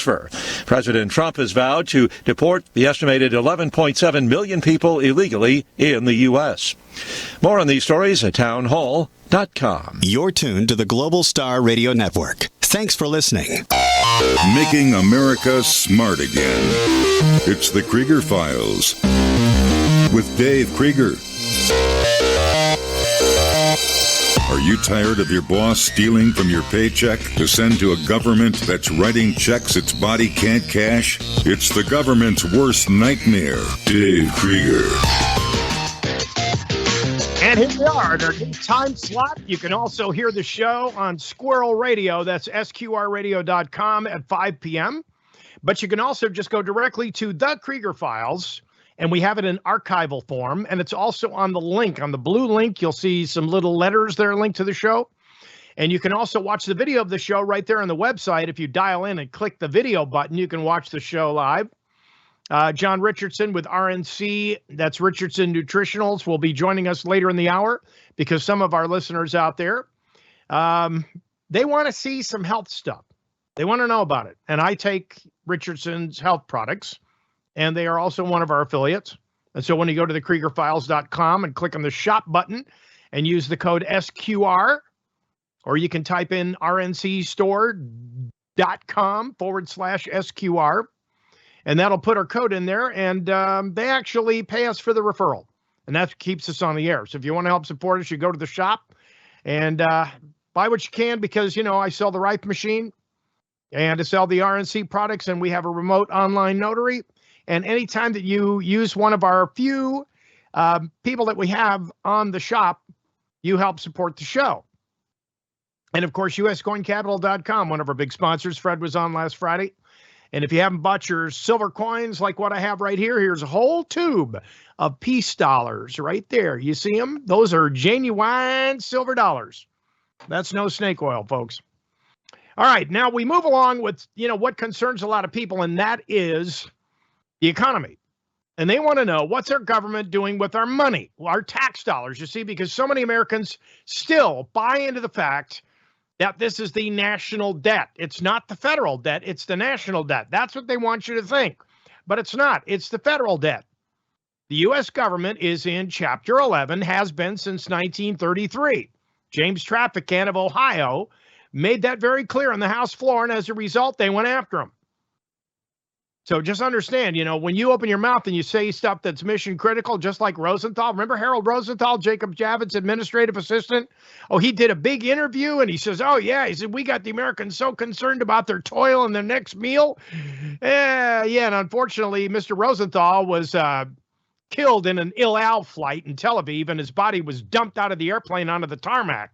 transfer. President Trump has vowed to deport the estimated 11.7 million people illegally in the U.S. More on these stories at townhall.com. You're tuned to the Global Star Radio Network. Thanks for listening. Making America smart again. It's the Krieger Files with Dave Krieger. Are you tired of your boss stealing from your paycheck to send to a government that's writing checks its body can't cash? It's the government's worst nightmare. Dave Krieger. And here we are at our new time slot. You can also hear the show on Squirrel Radio. That's sqrradio.com at 5 p.m. But you can also just go directly to The Krieger Files, and we have it in archival form. And it's also on the link. On the blue link, you'll see some little letters there linked to the show. And you can also watch the video of the show right there on the website. If you dial in and click the video button, you can watch the show live. John Richardson with RNC, that's Richardson Nutritionals, will be joining us later in the hour because some of our listeners out there, they want to see some health stuff. They want to know about it. And I take Richardson's health products, and they are also one of our affiliates. And so when you go to thekriegerfiles.com and click on the shop button and use the code SQR, or you can type in rncstore.com/SQR, and that'll put our code in there, and they actually pay us for the referral, and that keeps us on the air. So if you want to help support us, you go to the shop and buy what you can because, you know, I sell the Rife machine and I sell the RNC products, and we have a remote online notary. And anytime that you use one of our few people that we have on the shop, you help support the show. And, of course, uscoincapital.com, one of our big sponsors. Fred was on last Friday. And if you haven't bought your silver coins like what I have right here, here's a whole tube of peace dollars right there. You see them? Those are genuine silver dollars. That's no snake oil, folks. All right, now we move along with, you know, what concerns a lot of people, and that is the economy. And they want to know, what's our government doing with our money, our tax dollars, you see, because so many Americans still buy into the fact that this is the national debt. It's not the federal debt. It's the national debt. That's what they want you to think. But it's not. It's the federal debt. The U.S. government is in Chapter 11, has been since 1933. James Traficant of Ohio made that very clear on the House floor, and as a result, they went after him. So just understand, you know, when you open your mouth and you say stuff that's mission critical, just like Rosenthal, remember Harold Rosenthal, Jacob Javits' administrative assistant? Oh, he did a big interview and he says, oh, yeah, he said, we got the Americans so concerned about their toil and their next meal. Yeah, and unfortunately, Mr. Rosenthal was killed in an El Al flight in Tel Aviv, and his body was dumped out of the airplane onto the tarmac.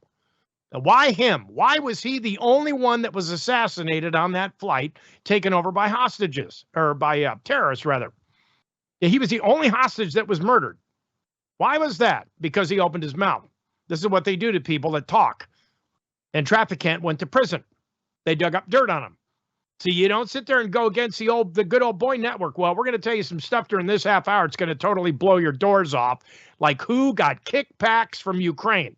Now, why him? Why was he the only one that was assassinated on that flight, taken over by hostages, or by terrorists, rather? Yeah, he was the only hostage that was murdered. Why was that? Because he opened his mouth. This is what they do to people that talk. And Traficant went to prison. They dug up dirt on him. See, you don't sit there and go against the good old boy network. Well, we're going to tell you some stuff during this half hour. It's going to totally blow your doors off, like who got kickbacks from Ukraine.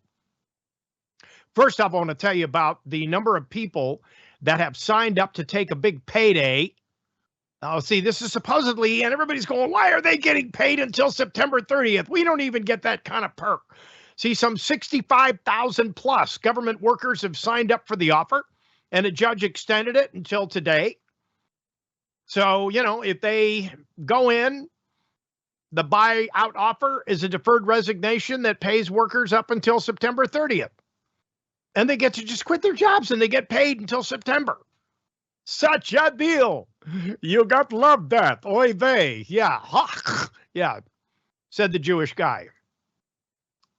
First off, I want to tell you about the number of people that have signed up to take a big payday. Oh, see, this is supposedly, and everybody's going, why are they getting paid until September 30th? We don't even get that kind of perk. See, some 65,000 plus government workers have signed up for the offer, and a judge extended it until today. So, you know, if they go in, the buyout offer is a deferred resignation that pays workers up until September 30th. And they get to just quit their jobs and they get paid until September. Such a deal. You got to love that. Oy vey. Yeah. Yeah, said the Jewish guy.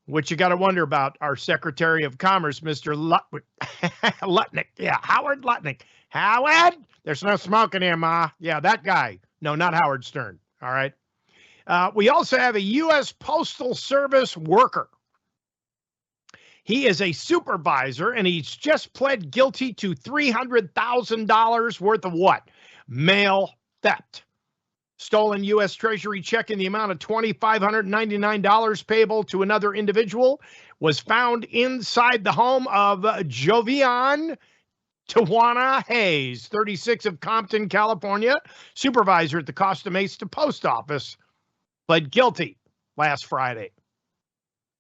Which you got to wonder about our Secretary of Commerce, Mr. Lutnick. Yeah, Howard Lutnick. Howard, there's no smoking here, Ma. Yeah, that guy. No, not Howard Stern. All right. We also have a U.S. Postal Service worker. He is a supervisor, and he's just pled guilty to $300,000 worth of what? Mail theft. Stolen U.S. Treasury check in the amount of $2,599 payable to another individual was found inside the home of Jovian Tawana Hayes, 36, of Compton, California, supervisor at the Costa Mesa Post Office, pled guilty last Friday.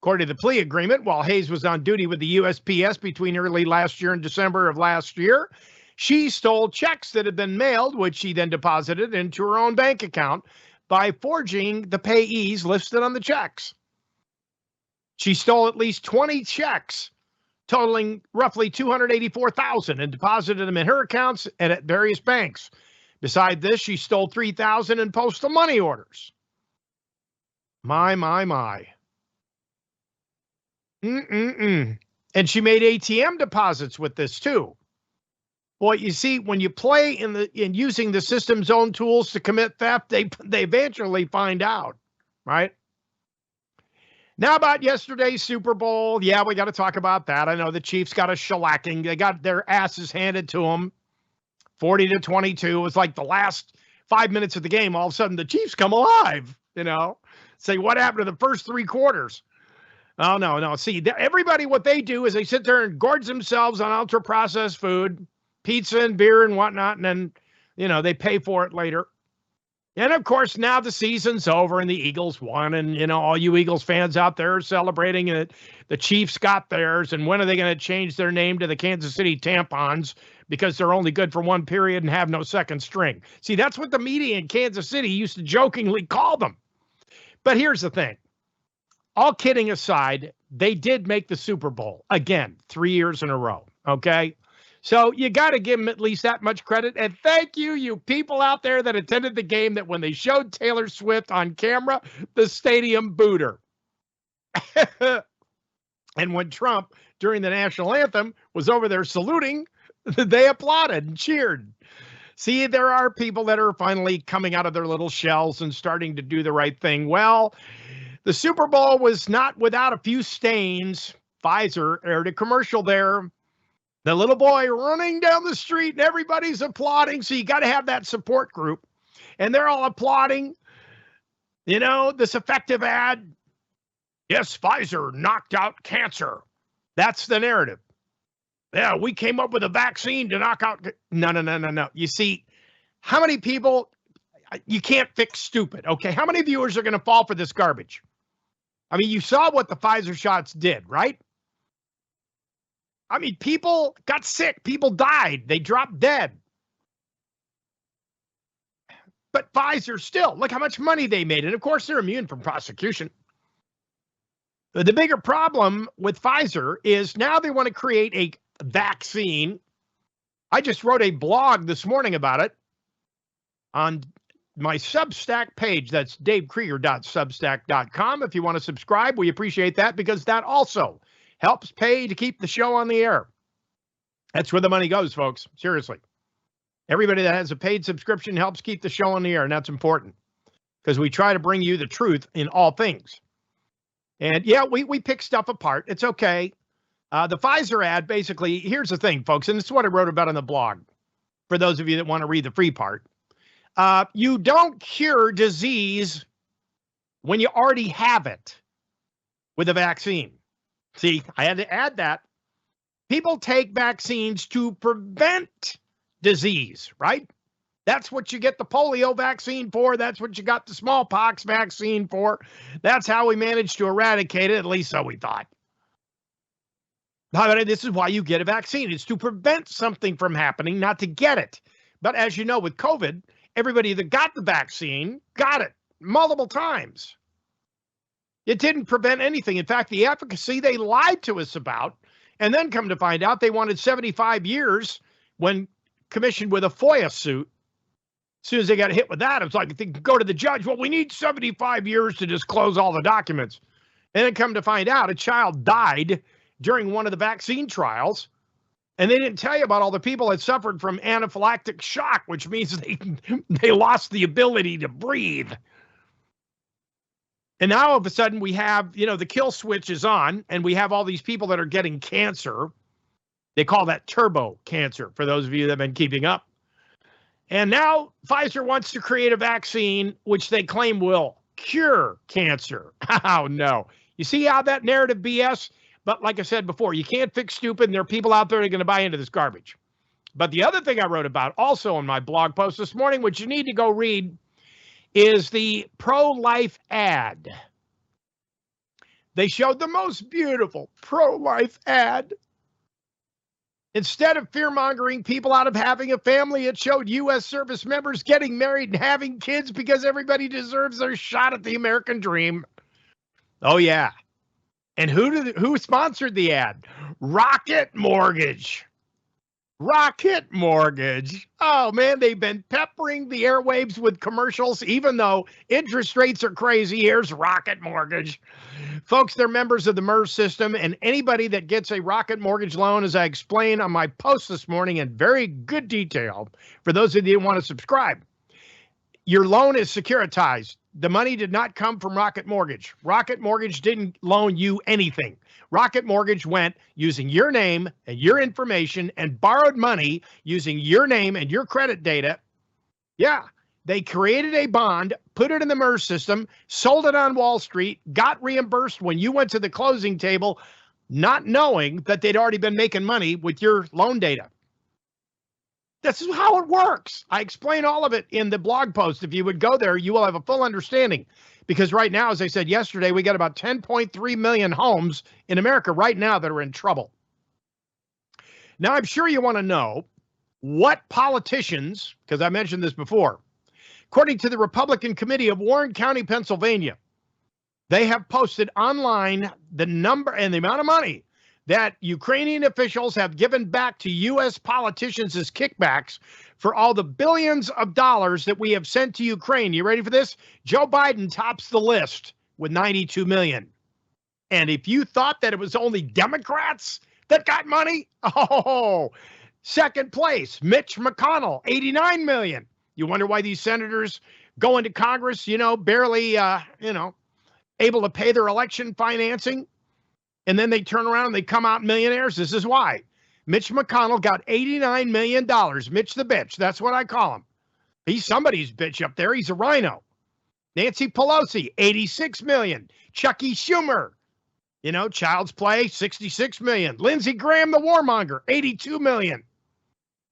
According to the plea agreement, while Hayes was on duty with the USPS between early last year and December of last year, she stole checks that had been mailed, which she then deposited into her own bank account by forging the payees listed on the checks. She stole at least 20 checks totaling roughly $284,000 and deposited them in her accounts and at various banks. Beside this, she stole $3,000 in postal money orders. My. And she made ATM deposits with this too. Boy, you see, when you play in using the system's own tools to commit theft, they eventually find out, right? Now about yesterday's Super Bowl. Yeah, we got to talk about that. I know the Chiefs got a shellacking. They got their asses handed to them, 40-22. It was like the last 5 minutes of the game. All of a sudden, the Chiefs come alive, Say, what happened to the first 3 quarters? Oh, no. See, everybody, what they do is they sit there and gorge themselves on ultra-processed food, pizza and beer and whatnot, and then, they pay for it later. And, of course, now the season's over and the Eagles won. And, all you Eagles fans out there are celebrating that the Chiefs got theirs. And when are they going to change their name to the Kansas City Tampons because they're only good for one period and have no second string? See, that's what the media in Kansas City used to jokingly call them. But here's the thing. All kidding aside, they did make the Super Bowl, again, 3 years in a row, okay? So you got to give them at least that much credit. And thank you, you people out there that attended the game, that when they showed Taylor Swift on camera, the stadium booed her. And when Trump, during the national anthem, was over there saluting, they applauded and cheered. See, there are people that are finally coming out of their little shells and starting to do the right thing. Well, the Super Bowl was not without a few stains. Pfizer aired a commercial there. The little boy running down the street and everybody's applauding. So you got to have that support group. And they're all applauding, this effective ad. Yes, Pfizer knocked out cancer. That's the narrative. Yeah, we came up with a vaccine to knock out. No. You see, how many people, you can't fix stupid, okay? How many viewers are going to fall for this garbage? I mean, you saw what the Pfizer shots did, right? I mean, people got sick. People died. They dropped dead. But Pfizer still, look how much money they made. And of course, they're immune from prosecution. But the bigger problem with Pfizer is now they want to create a vaccine. I just wrote a blog this morning about it on my Substack page. That's davekrieger.substack.com. If you want to subscribe, we appreciate that because that also helps pay to keep the show on the air. That's where the money goes, folks. Seriously. Everybody that has a paid subscription helps keep the show on the air, and that's important because we try to bring you the truth in all things. And yeah, we pick stuff apart. It's okay. The Pfizer ad, basically, here's the thing, folks, and this is what I wrote about on the blog, for those of you that want to read the free part. You don't cure disease when you already have it with a vaccine. See, I had to add that. People take vaccines to prevent disease, right? That's what you get the polio vaccine for. That's what you got the smallpox vaccine for. That's how we managed to eradicate it, at least so we thought. This is why you get a vaccine. It's to prevent something from happening, not to get it. But as you know, with COVID, everybody that got the vaccine got it multiple times. It didn't prevent anything. In fact, the efficacy they lied to us about, and then come to find out they wanted 75 years when commissioned with a FOIA suit. As soon as they got hit with that, it's like they could go to the judge. Well, we need 75 years to disclose all the documents. And then come to find out a child died during one of the vaccine trials. And they didn't tell you about all the people that suffered from anaphylactic shock, which means they lost the ability to breathe. And now all of a sudden we have, the kill switch is on and we have all these people that are getting cancer. They call that turbo cancer for those of you that have been keeping up. And now Pfizer wants to create a vaccine which they claim will cure cancer. Oh, no. You see how that narrative BS? But like I said before, you can't fix stupid, and there are people out there that are going to buy into this garbage. But the other thing I wrote about also in my blog post this morning, which you need to go read, is the pro-life ad. They showed the most beautiful pro-life ad. Instead of fear-mongering people out of having a family, it showed U.S. service members getting married and having kids because everybody deserves their shot at the American dream. Oh, yeah. And who sponsored the ad? Rocket Mortgage. Rocket Mortgage. Oh, man, they've been peppering the airwaves with commercials, even though interest rates are crazy. Here's Rocket Mortgage. Folks, they're members of the MERS system, and anybody that gets a Rocket Mortgage loan, as I explained on my post this morning in very good detail, for those of you who want to subscribe, your loan is securitized. The money did not come from Rocket Mortgage. Rocket Mortgage didn't loan you anything. Rocket Mortgage went using your name and your information and borrowed money using your name and your credit data. Yeah, they created a bond, put it in the MERS system, sold it on Wall Street, got reimbursed when you went to the closing table, not knowing that they'd already been making money with your loan data. This is how it works. I explain all of it in the blog post. If you would go there, you will have a full understanding. Because right now, as I said yesterday, we got about 10.3 million homes in America right now that are in trouble. Now, I'm sure you want to know what politicians, because I mentioned this before, according to the Republican Committee of Warren County, Pennsylvania, they have posted online the number and the amount of money that Ukrainian officials have given back to U.S. politicians as kickbacks for all the billions of dollars that we have sent to Ukraine. You ready for this? Joe Biden tops the list with $92 million. And if you thought that it was only Democrats that got money, second place, Mitch McConnell, $89 million. You wonder why these senators go into Congress, barely, able to pay their election financing. And then they turn around and they come out millionaires. This is why. Mitch McConnell got $89 million. Mitch the bitch. That's what I call him. He's somebody's bitch up there. He's a rhino. Nancy Pelosi, $86 million. Chucky Schumer, Child's Play, $66 million. Lindsey Graham, the warmonger, $82 million.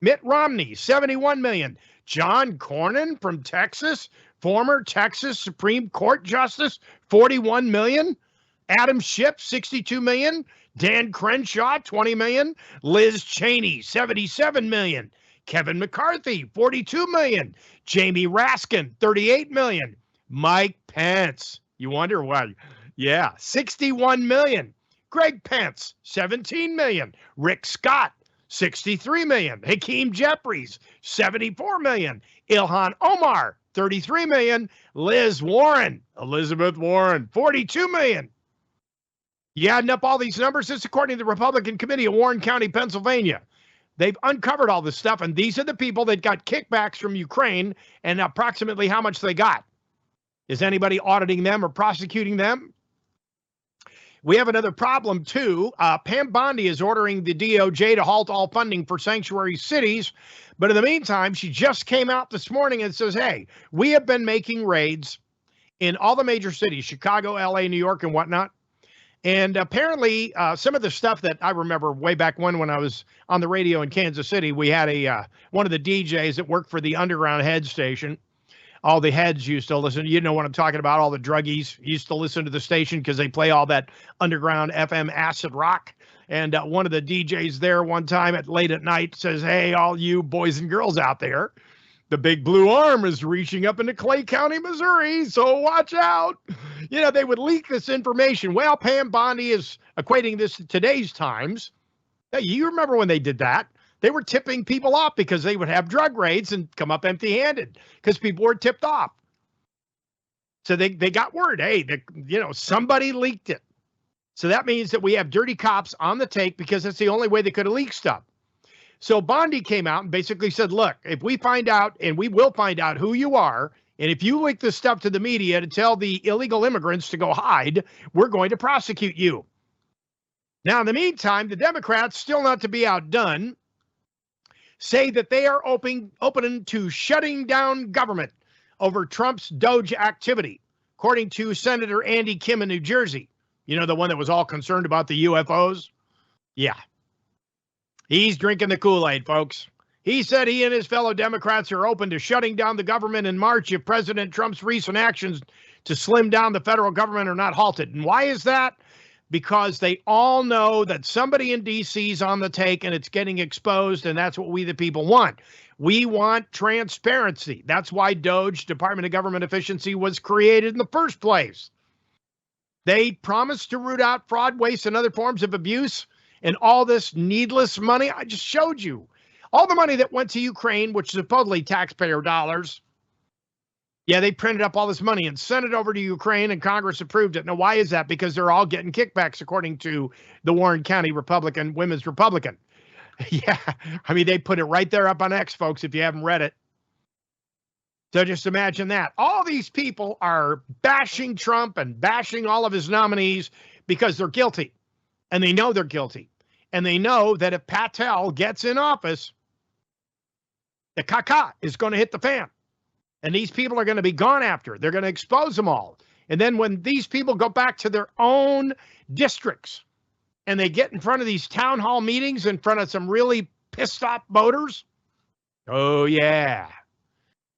Mitt Romney, $71 million. John Cornyn from Texas, former Texas Supreme Court Justice, $41 million. Adam Schiff, $62 million. Dan Crenshaw, $20 million. Liz Cheney, $77 million. Kevin McCarthy, $42 million. Jamie Raskin, $38 million. Mike Pence, you wonder why? Yeah, $61 million. Greg Pence, $17 million. Rick Scott, $63 million. Hakeem Jeffries, $74 million. Ilhan Omar, $33 million. Elizabeth Warren, $42 million. You adding up all these numbers? This is according to the Republican Committee of Warren County, Pennsylvania. They've uncovered all this stuff, and these are the people that got kickbacks from Ukraine and approximately how much they got. Is anybody auditing them or prosecuting them? We have another problem, too. Pam Bondi is ordering the DOJ to halt all funding for sanctuary cities. But in the meantime, she just came out this morning and says, hey, we have been making raids in all the major cities, Chicago, LA, New York, and whatnot. And apparently, some of the stuff that I remember way back when I was on the radio in Kansas City, we had one of the DJs that worked for the underground head station. All the heads used to listen. You know what I'm talking about. All the druggies used to listen to the station because they play all that underground FM acid rock. And one of the DJs there one time late at night says, hey, all you boys and girls out there, the big blue arm is reaching up into Clay County, Missouri, so watch out. They would leak this information. Well, Pam Bondi is equating this to today's times. Hey, you remember when they did that? They were tipping people off because they would have drug raids and come up empty-handed because people were tipped off. So they got word, hey, somebody leaked it. So that means that we have dirty cops on the take because that's the only way they could have leaked stuff. So Bondi came out and basically said, look, if we find out, and we will find out who you are, and if you leak this stuff to the media to tell the illegal immigrants to go hide, we're going to prosecute you. Now, in the meantime, the Democrats, still not to be outdone, say that they are open to shutting down government over Trump's Doge activity, according to Senator Andy Kim in New Jersey. The one that was all concerned about the UFOs? Yeah. He's drinking the Kool-Aid, folks. He said he and his fellow Democrats are open to shutting down the government in March if President Trump's recent actions to slim down the federal government are not halted. And why is that? Because they all know that somebody in D.C. is on the take and it's getting exposed, and that's what we the people want. We want transparency. That's why DOGE, Department of Government Efficiency, was created in the first place. They promised to root out fraud, waste, and other forms of abuse, and all this needless money. I just showed you. All the money that went to Ukraine, which is supposedly taxpayer dollars. Yeah, they printed up all this money and sent it over to Ukraine, and Congress approved it. Now, why is that? Because they're all getting kickbacks, according to the Warren County Republican, Women's Republican. Yeah, I mean, they put it right there up on X, folks, if you haven't read it. So just imagine that. All these people are bashing Trump and bashing all of his nominees because they're guilty. And they know they're guilty. And they know that if Patel gets in office, the caca is going to hit the fan. And these people are going to be gone after. They're going to expose them all. And then when these people go back to their own districts and they get in front of these town hall meetings in front of some really pissed off voters, oh, yeah,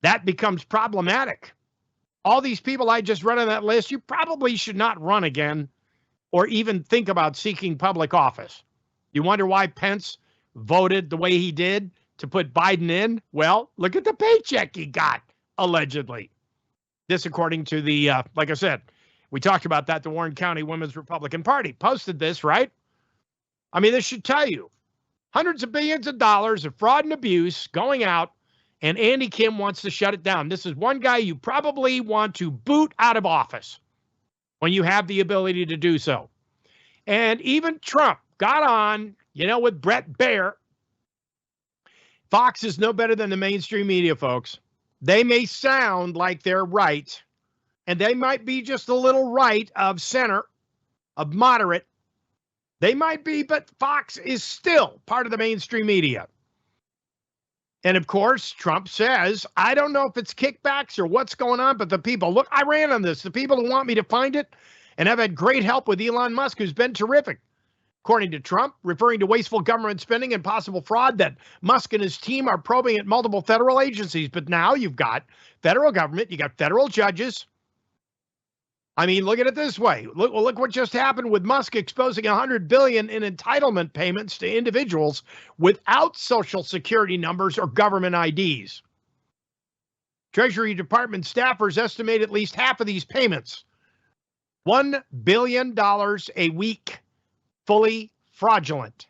that becomes problematic. All these people I just read on that list, you probably should not run again or even think about seeking public office. You wonder why Pence voted the way he did to put Biden in? Well, look at the paycheck he got, allegedly. This, according to the, like I said, we talked about that, the Warren County Women's Republican Party posted this, right? I mean, this should tell you hundreds of billions of dollars of fraud and abuse going out, and Andy Kim wants to shut it down. This is one guy you probably want to boot out of office when you have the ability to do so. And even Trump got on, with Brett Baer. Fox is no better than the mainstream media, folks. They may sound like they're right, and they might be just a little right of center, of moderate. They might be, but Fox is still part of the mainstream media. And of course, Trump says, I don't know if it's kickbacks or what's going on, but the people, look, I ran on this. The people who want me to find it, and I've had great help with Elon Musk, who's been terrific. According to Trump, referring to wasteful government spending and possible fraud that Musk and his team are probing at multiple federal agencies. But now you've got federal government, you got federal judges. I mean, look at it this way. Look what just happened with Musk exposing $100 billion in entitlement payments to individuals without Social Security numbers or government IDs. Treasury Department staffers estimate at least half of these payments, $1 billion a week, fully fraudulent.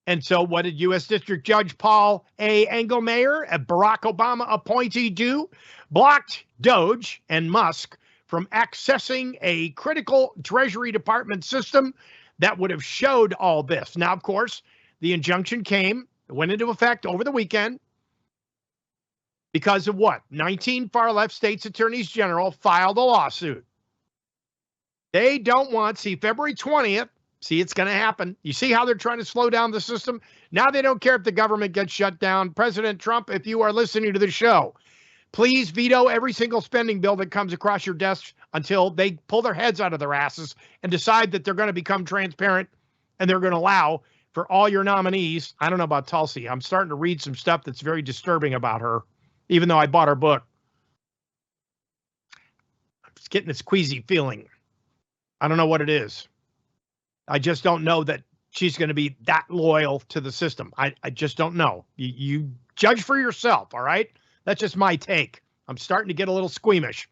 And so what did U.S. District Judge Paul A. Engelmayer, a Barack Obama appointee, do? Blocked DOGE and Musk from accessing a critical Treasury Department system that would have showed all this. Now, of course, the injunction went into effect over the weekend because of what? 19 far-left states attorneys general filed a lawsuit. They don't want, February 20th, it's going to happen. You see how they're trying to slow down the system? Now they don't care if the government gets shut down. President Trump, if you are listening to the show, please veto every single spending bill that comes across your desk until they pull their heads out of their asses and decide that they're going to become transparent and they're going to allow for all your nominees. I don't know about Tulsi. I'm starting to read some stuff that's very disturbing about her, even though I bought her book. I'm just getting this queasy feeling. I don't know what it is. I just don't know that she's going to be that loyal to the system. I just don't know. You judge for yourself, all right? That's just my take. I'm starting to get a little squeamish.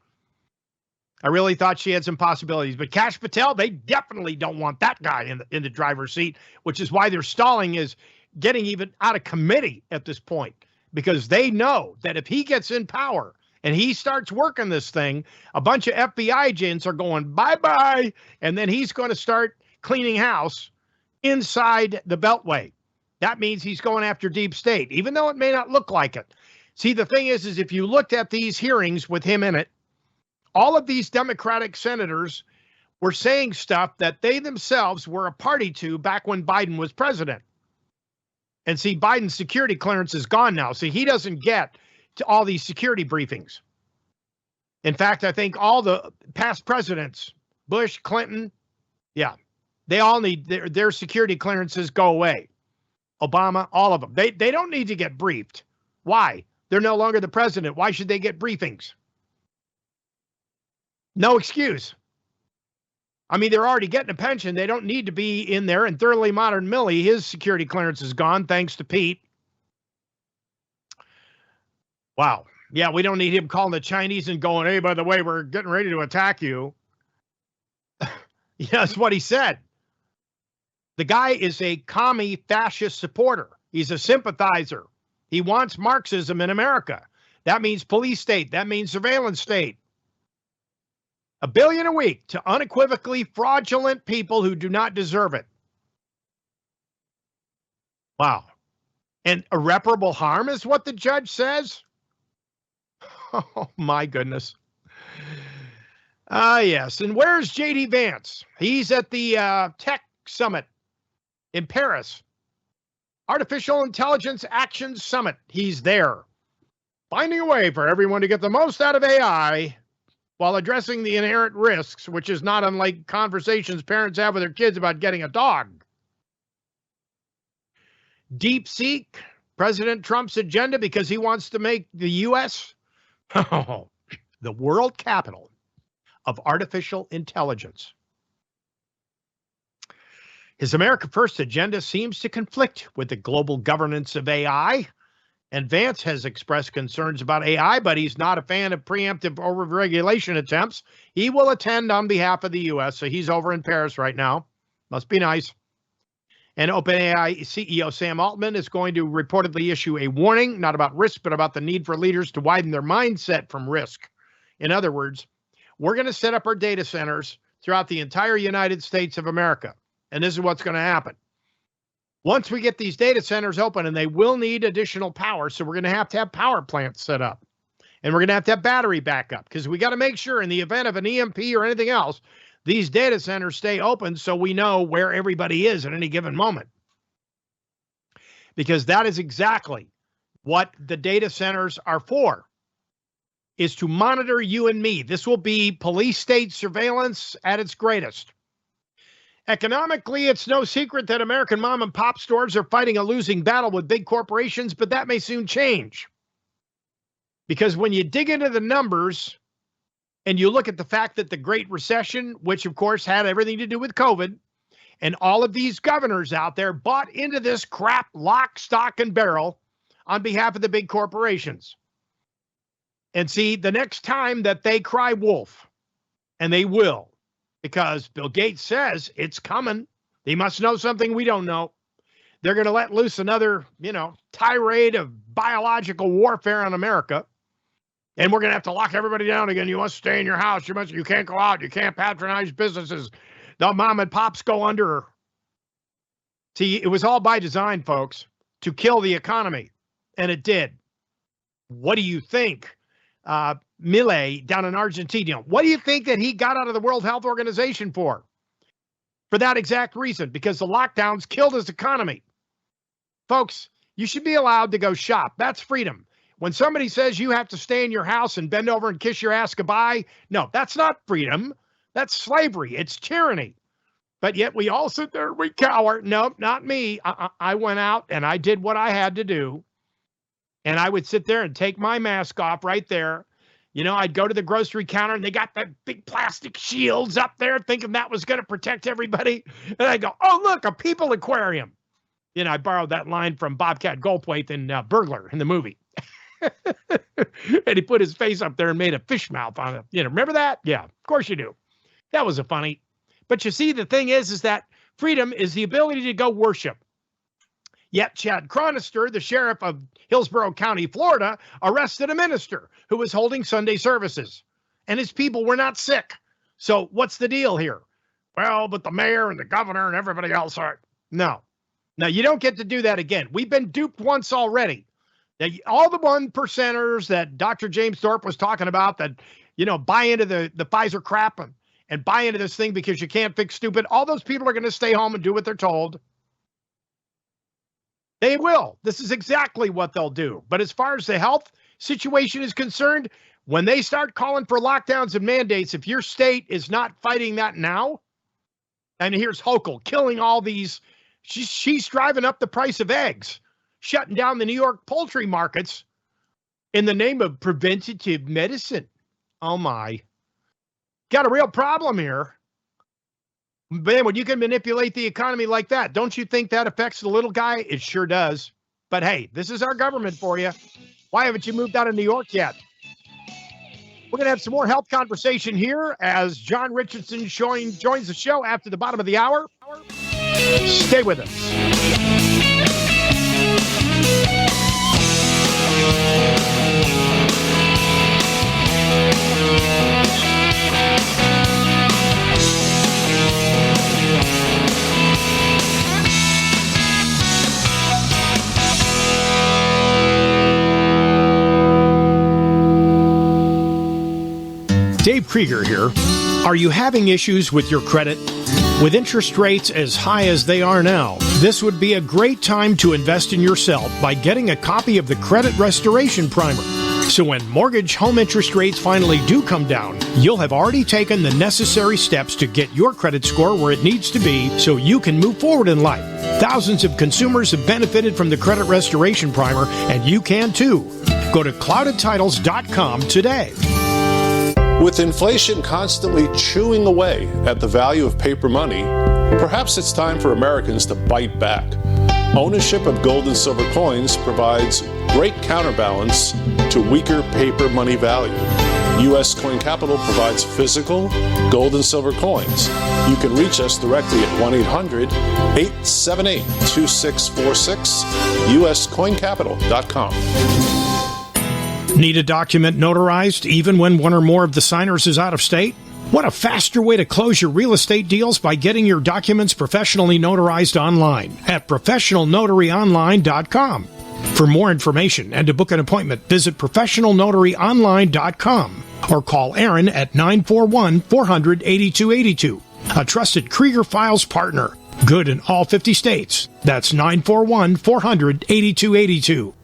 I really thought she had some possibilities, but Kash Patel, they definitely don't want that guy in the driver's seat, which is why they're stalling, is getting even out of committee at this point, because they know that if he gets in power and he starts working this thing, a bunch of FBI agents are going bye-bye, and then he's going to start cleaning house inside the Beltway. That means he's going after deep state, even though it may not look like it. See, the thing is if you looked at these hearings with him in it, all of these Democratic senators were saying stuff that they themselves were a party to back when Biden was president. And see, Biden's security clearance is gone now. See, he doesn't get to all these security briefings. In fact, I think all the past presidents, Bush, Clinton, yeah, they all need their security clearances go away. Obama, all of them. They don't need to get briefed. Why? They're no longer the president. Why should they get briefings? No excuse. I mean, they're already getting a pension. They don't need to be in there. And Thoroughly Modern Millie, his security clearance is gone, thanks to Pete. Wow. Yeah, we don't need him calling the Chinese and going, hey, by the way, we're getting ready to attack you. Yeah, that's what he said. The guy is a commie fascist supporter. He's a sympathizer. He wants Marxism in America. That means police state. That means surveillance state. $1 billion a week to unequivocally fraudulent people who do not deserve it. Wow. And irreparable harm is what the judge says? Oh, my goodness. Yes. And where's J.D. Vance? He's at the Tech Summit in Paris. Artificial Intelligence Action Summit. He's there. Finding a way for everyone to get the most out of AI while addressing the inherent risks, which is not unlike conversations parents have with their kids about getting a dog. DeepSeek, President Trump's agenda because he wants to make the U.S. the world capital of artificial intelligence. His America First agenda seems to conflict with the global governance of AI, and Vance has expressed concerns about AI, but he's not a fan of preemptive overregulation attempts. He will attend on behalf of the U.S., so he's over in Paris right now. Must be nice. And OpenAI CEO Sam Altman is going to reportedly issue a warning, not about risk, but about the need for leaders to widen their mindset from risk. In other words, we're going to set up our data centers throughout the entire United States of America. And this is what's going to happen. Once we get these data centers open, and they will need additional power, so we're going to have power plants set up. And we're going to have battery backup, because we got to make sure in the event of an EMP or anything else, these data centers stay open so we know where everybody is at any given moment. Because that is exactly what the data centers are for, is to monitor you and me. This will be police state surveillance at its greatest. Economically, it's no secret that American mom and pop stores are fighting a losing battle with big corporations, but that may soon change. Because when you dig into the numbers and you look at the fact that the Great Recession, which of course had everything to do with COVID, and all of these governors out there bought into this crap lock, stock, and barrel on behalf of the big corporations. And see, the next time that they cry wolf, and they will, because Bill Gates says it's coming. They must know something we don't know. They're going to let loose another, tirade of biological warfare on America. And we're going to have to lock everybody down again. You must stay in your house. You can't go out. You can't patronize businesses. The mom and pops go under. See, it was all by design, folks, to kill the economy. And it did. What do you think? Milei down in Argentina. What do you think that he got out of the World Health Organization for? For that exact reason, because the lockdowns killed his economy. Folks, you should be allowed to go shop. That's freedom. When somebody says you have to stay in your house and bend over and kiss your ass goodbye, no, that's not freedom. That's slavery. It's tyranny. But yet we all sit there and we cower. Nope, not me. I went out and I did what I had to do. And I would sit there and take my mask off right there. I'd go to the grocery counter and they got that big plastic shields up there thinking that was going to protect everybody. And I go, oh, look, a people aquarium. I borrowed that line from Bobcat Goldthwait in Burglar in the movie. And he put his face up there and made a fish mouth on it. Remember that? Yeah, of course you do. That was a funny. But you see, the thing is that freedom is the ability to go worship. Yet Chad Chronister, the sheriff of Hillsborough County, Florida, arrested a minister who was holding Sunday services. And his people were not sick. So what's the deal here? Well, but the mayor and the governor and everybody else are. No. Now, you don't get to do that again. We've been duped once already. Now, all the 1%ers that Dr. James Thorpe was talking about that, buy into the Pfizer crap and buy into this thing because you can't fix stupid, all those people are going to stay home and do what they're told. They will. This is exactly what they'll do. But as far as the health situation is concerned, when they start calling for lockdowns and mandates, if your state is not fighting that now, and here's Hochul killing all these She's driving up the price of eggs, shutting down the New York poultry markets in the name of preventative medicine. Oh, my. Got a real problem here. Man, when you can manipulate the economy like that, don't you think that affects the little guy? It sure does. But hey, this is our government for you. Why haven't you moved out of New York yet? We're going to have some more health conversation here as John Richardson joins the show after the bottom of the hour. Stay with us. Dave Krieger here. Are you having issues with your credit? With interest rates as high as they are now, this would be a great time to invest in yourself by getting a copy of the Credit Restoration Primer. So when mortgage home interest rates finally do come down, you'll have already taken the necessary steps to get your credit score where it needs to be so you can move forward in life. Thousands of consumers have benefited from the Credit Restoration Primer, and you can too. Go to cloudedtitles.com today. With inflation constantly chewing away at the value of paper money, perhaps it's time for Americans to bite back. Ownership of gold and silver coins provides great counterbalance to weaker paper money value. U.S. Coin Capital provides physical gold and silver coins. You can reach us directly at 1-800-878-2646, uscoincapital.com. Need a document notarized even when one or more of the signers is out of state? What a faster way to close your real estate deals by getting your documents professionally notarized online at professionalnotaryonline.com. For more information and to book an appointment, visit professionalnotaryonline.com or call Aaron at 941-400-8282. A trusted Krieger Files partner. Good in all 50 states. That's 941-400-8282.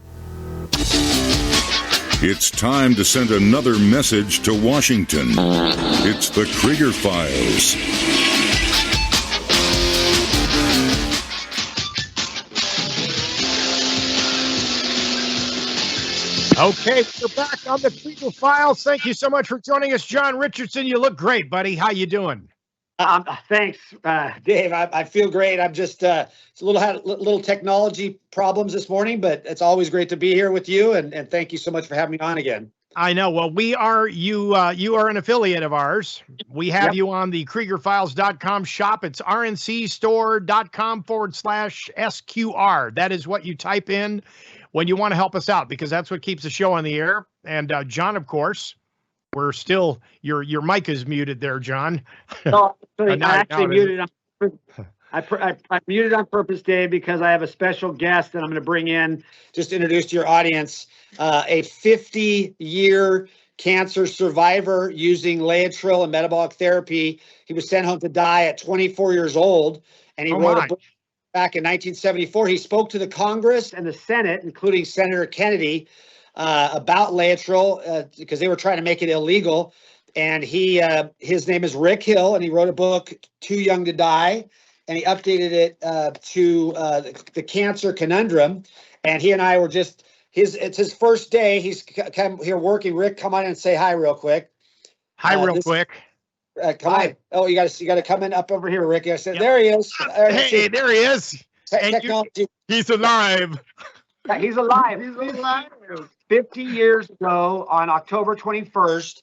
It's time to send another message to Washington. It's the Krieger Files. Okay, we're back on the Krieger Files. Thank you so much for joining us, John Richardson. You look great, buddy. How you doing? Thanks, Dave. I feel great. I'm just it's had a little technology problems this morning, but it's always great to be here with you. And thank you so much for having me on again. I know. Well, you are an affiliate of ours. We have you on the KriegerFiles.com shop. It's rncstore.com/SQR. That is what you type in when you want to help us out, because that's what keeps the show on the air. And John, of course. We're still your mic is muted there, John. No, I actually muted. I muted on purpose, Dave, because I have a special guest that I'm going to bring in. Just to introduce to your audience, a 50-year cancer survivor using Laetrile and metabolic therapy. He was sent home to die at 24 years old, and he wrote a book back in 1974. He spoke to the Congress and the Senate, including Senator Kennedy, about Laetrile because they were trying to make it illegal. And his name is Rick Hill, and he wrote a book, Too Young to Die, and he updated it to the Cancer Conundrum. And he and I were it's his first day. He's come here working. Rick, come on in and say hi real quick. Quick. Come on. Oh, you got to come in up over here, Rick. I said, There he is. Hey, there he is. Technology. He's alive. He's alive. He's alive. 50 years ago, on October 21st,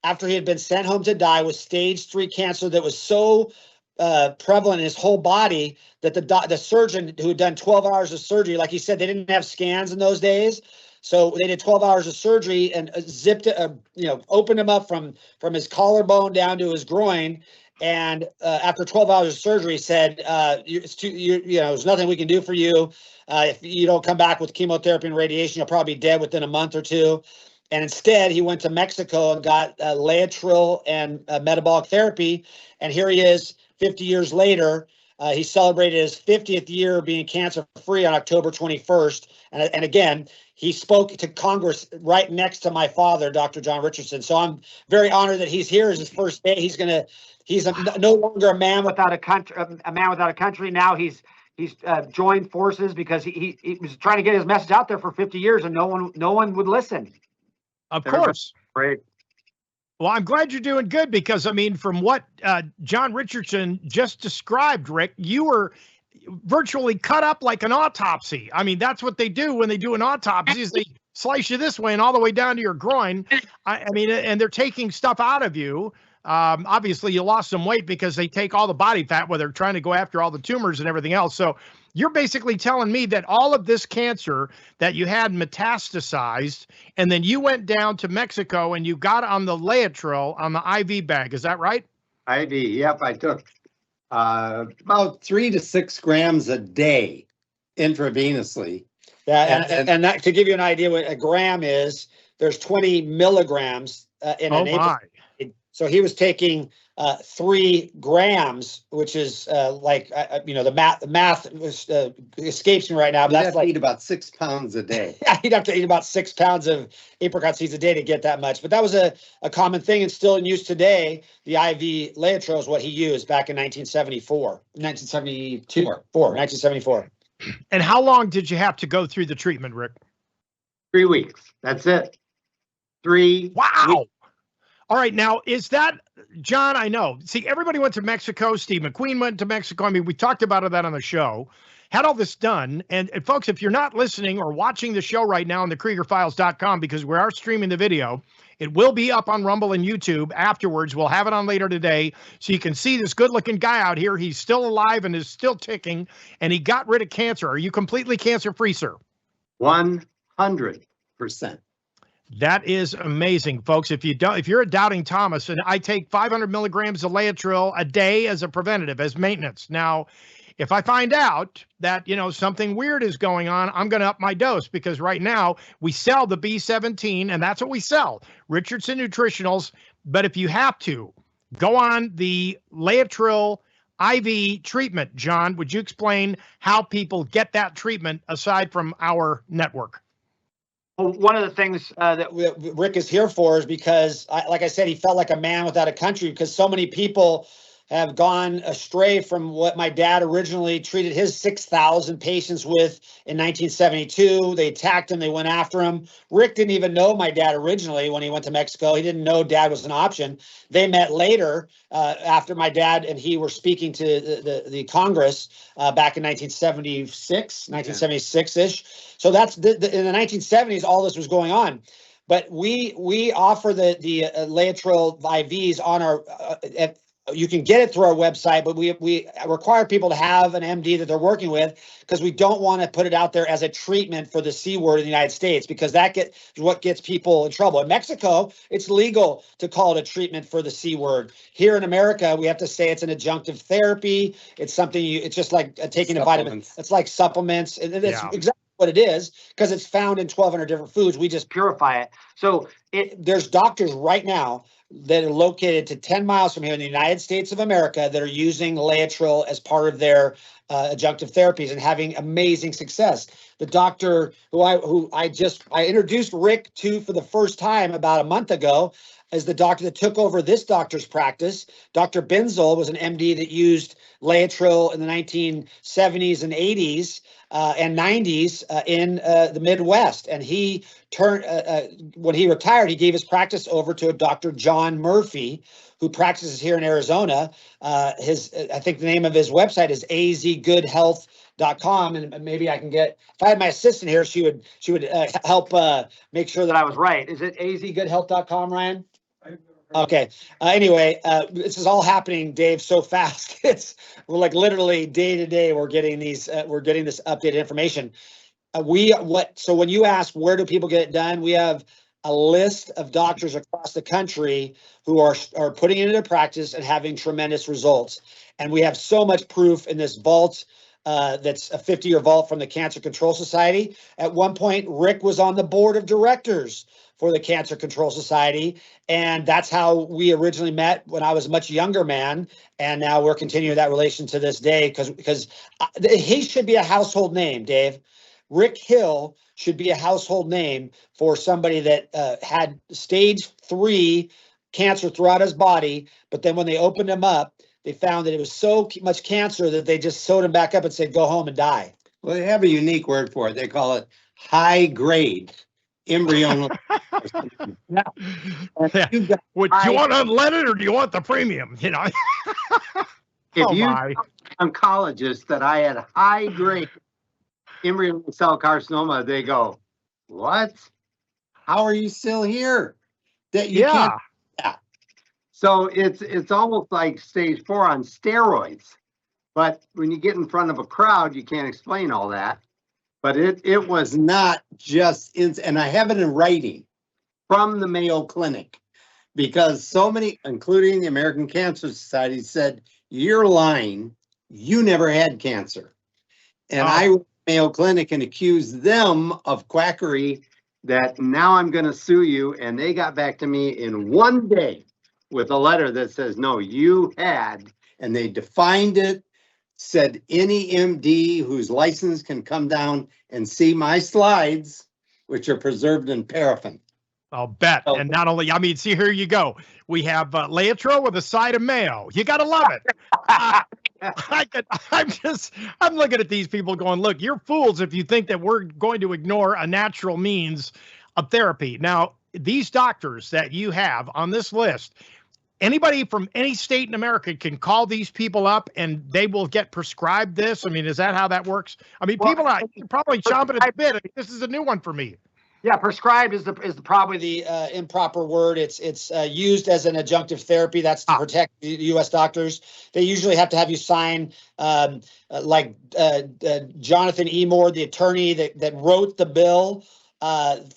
after he had been sent home to die with stage 3 cancer that was so prevalent in his whole body that the surgeon who had done 12 hours of surgery, like he said, they didn't have scans in those days. So they did 12 hours of surgery and zipped it, opened him up from his collarbone down to his groin. And after 12 hours of surgery, said, there's nothing we can do for you. If you don't come back with chemotherapy and radiation, you'll probably be dead within a month or two. And instead, he went to Mexico and got Laetrile and metabolic therapy. And here he is 50 years later. He celebrated his 50th year being cancer-free on October 21st. And again, he spoke to Congress right next to my father, Dr. John Richardson. So I'm very honored that he's here. It's his first day. He's no longer a man without a country. Now he's He's joined forces because he was trying to get his message out there for 50 years, and no one would listen. Of course. Great. Well, I'm glad you're doing good because, I mean, from what John Richardson just described, Rick, you were virtually cut up like an autopsy. I mean, that's what they do when they do an autopsy is they slice you this way and all the way down to your groin. I mean, and they're taking stuff out of you. Obviously, you lost some weight because they take all the body fat where they're trying to go after all the tumors and everything else. So you're basically telling me that all of this cancer that you had metastasized, and then you went down to Mexico and you got on the Laetrile on the IV bag. Is that right? IV, yep. I took about 3 to 6 grams a day intravenously. Yeah, and that, to give you an idea what a gram is, there's 20 milligrams in an my. So he was taking 3 grams, which is the math escapes me right now. But You'd that's have like to eat about 6 pounds a day. he'd have to eat about 6 pounds of apricot seeds a day to get that much. But that was a common thing and still in use today. The IV Laetrile is what he used back in 1974. And how long did you have to go through the treatment, Rick? 3 weeks. That's it. 3 Wow. weeks. All right. Now, is that, John, I know. See, everybody went to Mexico. Steve McQueen went to Mexico. I mean, we talked about that on the show. Had all this done. And folks, if you're not listening or watching the show right now on the KriegerFiles.com, because we are streaming the video, it will be up on Rumble and YouTube afterwards. We'll have it on later today. So you can see this good-looking guy out here. He's still alive and is still ticking. And he got rid of cancer. Are you completely cancer-free, sir? 100%. That is amazing, folks. If you're a doubting Thomas, and I take 500 milligrams of Laetrile a day as a preventative, as maintenance. Now, if I find out that, something weird is going on, I'm going to up my dose because right now we sell the B17 and that's what we sell, Richardson Nutritionals. But if you have to, go on the Laetrile IV treatment. John, would you explain how people get that treatment aside from our network? Well, one of the things that Rick is here for is because, like I said, he felt like a man without a country because so many people have gone astray from what my dad originally treated his 6,000 patients with in 1972. They attacked him. They went after him. Rick didn't even know my dad originally when he went to Mexico. He didn't know dad was an option. They met later after my dad and he were speaking to the Congress back in 1976-ish. So that's in the 1970s, all this was going on. But we offer the Laetrile IVs on our you can get it through our website, but we require people to have an MD that they're working with because we don't want to put it out there as a treatment for the C word in the United States because that what gets people in trouble. In Mexico, it's legal to call it a treatment for the C word. Here in America, we have to say it's an adjunctive therapy. It's something it's just like taking a vitamin. It's like supplements. And that's exactly what it is because it's found in 1,200 different foods. We just purify it. So there's doctors right now that are located to 10 miles from here in the United States of America that are using Laetrile as part of their adjunctive therapies and having amazing success. The doctor who I introduced Rick to for the first time about a month ago is the doctor that took over this doctor's practice. Dr. Benzel was an MD that used Laetrile in the 1970s and 80s and 90s in the Midwest. And he turned, when he retired, he gave his practice over to a Dr. John Murphy, who practices here in Arizona. I think the name of his website is azgoodhealth.com. And maybe I can get, if I had my assistant here, she would help make sure that I was right. Is it azgoodhealth.com, Ryan? Okay. Anyway, this is all happening, Dave, so fast. We're like literally day to day. We're getting this updated information. So when you ask where do people get it done, we have a list of doctors across the country who are putting it into practice and having tremendous results. And we have so much proof in this vault. That's a 50-year vault from the Cancer Control Society. At one point, Rick was on the board of directors for the Cancer Control Society. And that's how we originally met when I was a much younger man. And now we're continuing that relation to this day because he should be a household name, Dave. Rick Hill should be a household name for somebody that had stage 3 cancer throughout his body. But then when they opened him up, they found that it was so much cancer that they just sewed him back up and said, go home and die. Well, they have a unique word for it. They call it high grade embryonal. Yeah. Yeah. You've got Do you want unleaded or do you want the premium? You know. If Oh you my. tell an oncologist that I had high grade embryonal cell carcinoma, they go, what? How are you still here? That you Yeah. can't. Yeah. So it's almost like stage 4 on steroids. But when you get in front of a crowd, you can't explain all that. But it was not just and I have it in writing from the Mayo Clinic, because so many, including the American Cancer Society, said, you're lying. You never had cancer. And I went to Mayo Clinic and accused them of quackery, that now I'm going to sue you. And they got back to me in one day with a letter that says, no, you had, and they defined it, said any MD whose license can come down and see my slides, which are preserved in paraffin. I'll bet. Oh. And not only, I mean, see, here you go. We have Leotro with a side of mayo. You got to love it. I'm looking at these people going, look, you're fools if you think that we're going to ignore a natural means of therapy. Now, these doctors that you have on this list, anybody from any state in America can call these people up and they will get prescribed this. I mean, is that how that works? I mean, people are probably chomping at the bit. I mean, this is a new one for me. Yeah, prescribed is probably the improper word. It's used as an adjunctive therapy. That's to protect the U.S. doctors. They usually have to have you sign, like Jonathan E. Moore, the attorney that wrote the bill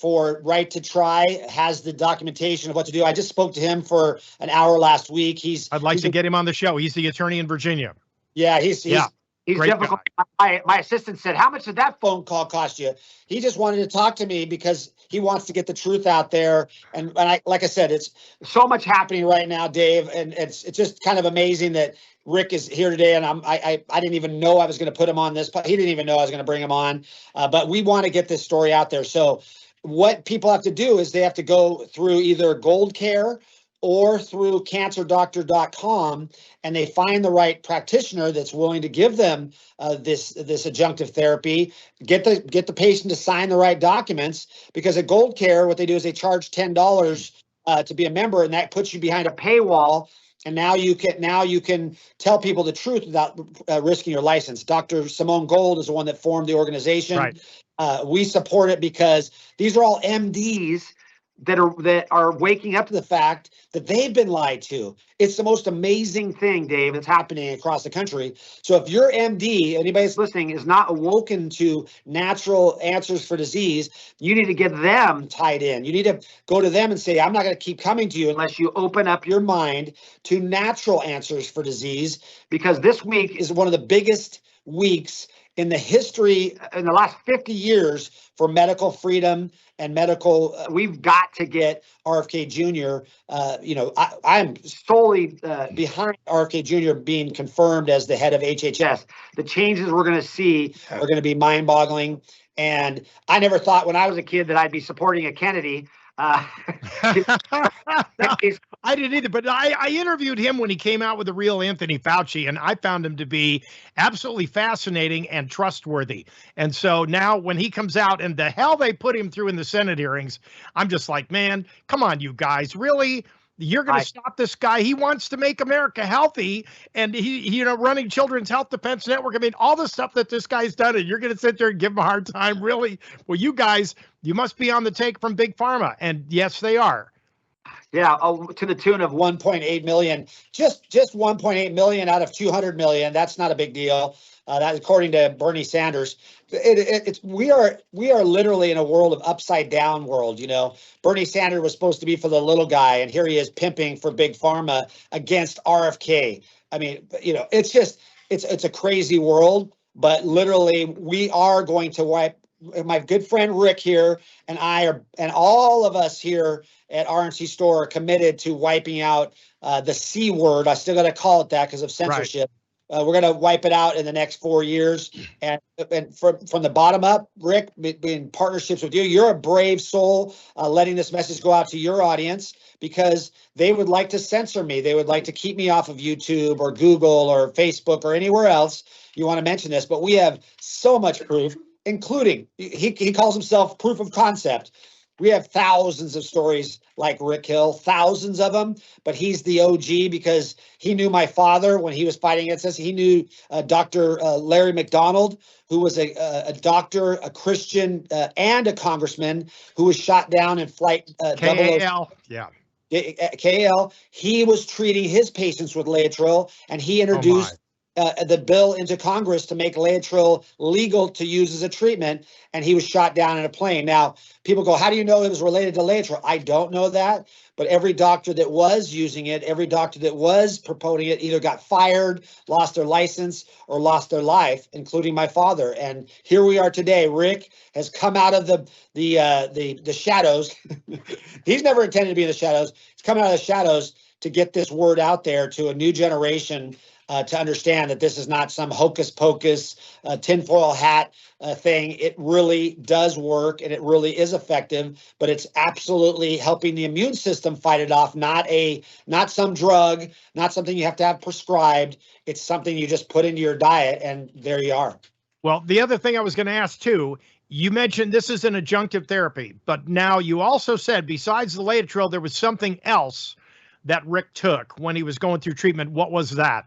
for right to try, has the documentation of what to do. I just spoke to him for an hour last week. I'd like to get him on the show. He's the attorney in Virginia. Yeah, he's difficult. My assistant said, how much did that phone call cost you? He just wanted to talk to me because he wants to get the truth out there. And like I said, it's so much happening right now, Dave. And it's just kind of amazing that Rick is here today. And I didn't even know I was going to put him on this, but he didn't even know I was going to bring him on. But we want to get this story out there. So what people have to do is they have to go through either Gold Care or through cancerdoctor.com, and they find the right practitioner that's willing to give them this adjunctive therapy, get the patient to sign the right documents, because at Gold Care, what they do is they charge $10 to be a member, and that puts you behind a paywall. And now you can tell people the truth without risking your license. Dr. Simone Gold is the one that formed the organization. Right. We support it because these are all MDs that are waking up to the fact that they've been lied to. It's the most amazing thing, Dave, that's happening across the country. So if your MD, anybody that's listening, is not awoken to natural answers for disease, you need to get them tied in. You need to go to them and say, I'm not going to keep coming to you unless you open up your mind to natural answers for disease, because this week is one of the biggest weeks in the history, in the last 50 years, for medical freedom and medical. We've got to get RFK Jr. I'm solely behind RFK Jr. being confirmed as the head of HHS. The changes we're going to see are going to be mind-boggling. And I never thought when I was a kid that I'd be supporting a Kennedy. I didn't either, but I interviewed him when he came out with the real Anthony Fauci, and I found him to be absolutely fascinating and trustworthy. And so now when he comes out and the hell they put him through in the Senate hearings, I'm just like, man, come on, you guys, really? You're going to stop this guy? He wants to make America healthy, and he running Children's Health Defense Network. I mean, all the stuff that this guy's done, and you're going to sit there and give him a hard time, really? Well, you guys, you must be on the take from Big Pharma, and yes, they are. Yeah, to the tune of 1.8 million, just 1.8 million out of 200 million. That's not a big deal. That, according to Bernie Sanders, we are literally in a world of upside down world. You know, Bernie Sanders was supposed to be for the little guy, and here he is pimping for Big Pharma against RFK. I mean, you know, it's a crazy world. But literally, we are going to wipe. My good friend Rick here and I are, and all of us here at RNC Store are committed to wiping out the C word. I still got to call it that because of censorship. Right. We're going to wipe it out in the next 4 years. And from the bottom up, Rick, in partnerships with you, you're a brave soul, letting this message go out to your audience, because they would like to censor me. They would like to keep me off of YouTube or Google or Facebook or anywhere else you want to mention this. But we have so much proof, including he calls himself proof of concept. We have thousands of stories like Rick Hill, thousands of them, but he's the OG because he knew my father when he was fighting against us. He knew Dr. Larry McDonald, who was a doctor, a Christian, and a congressman who was shot down in flight KAL. Yeah. KAL. He was treating his patients with Laetrile, and he introduced the bill into Congress to make Laetrile legal to use as a treatment, and he was shot down in a plane. Now, people go, how do you know it was related to Laetrile? I don't know that, but every doctor that was using it, every doctor that was promoting it either got fired, lost their license, or lost their life, including my father. And here we are today. Rick has come out of the shadows. He's never intended to be in the shadows. He's coming out of the shadows to get this word out there to a new generation, to understand that this is not some hocus pocus tinfoil hat thing. It really does work, and it really is effective, but it's absolutely helping the immune system fight it off. Not some drug, not something you have to have prescribed. It's something you just put into your diet, and there you are. Well, the other thing I was going to ask too, you mentioned this is an adjunctive therapy, but now you also said besides the Laetrile, there was something else that Rick took when he was going through treatment. What was that?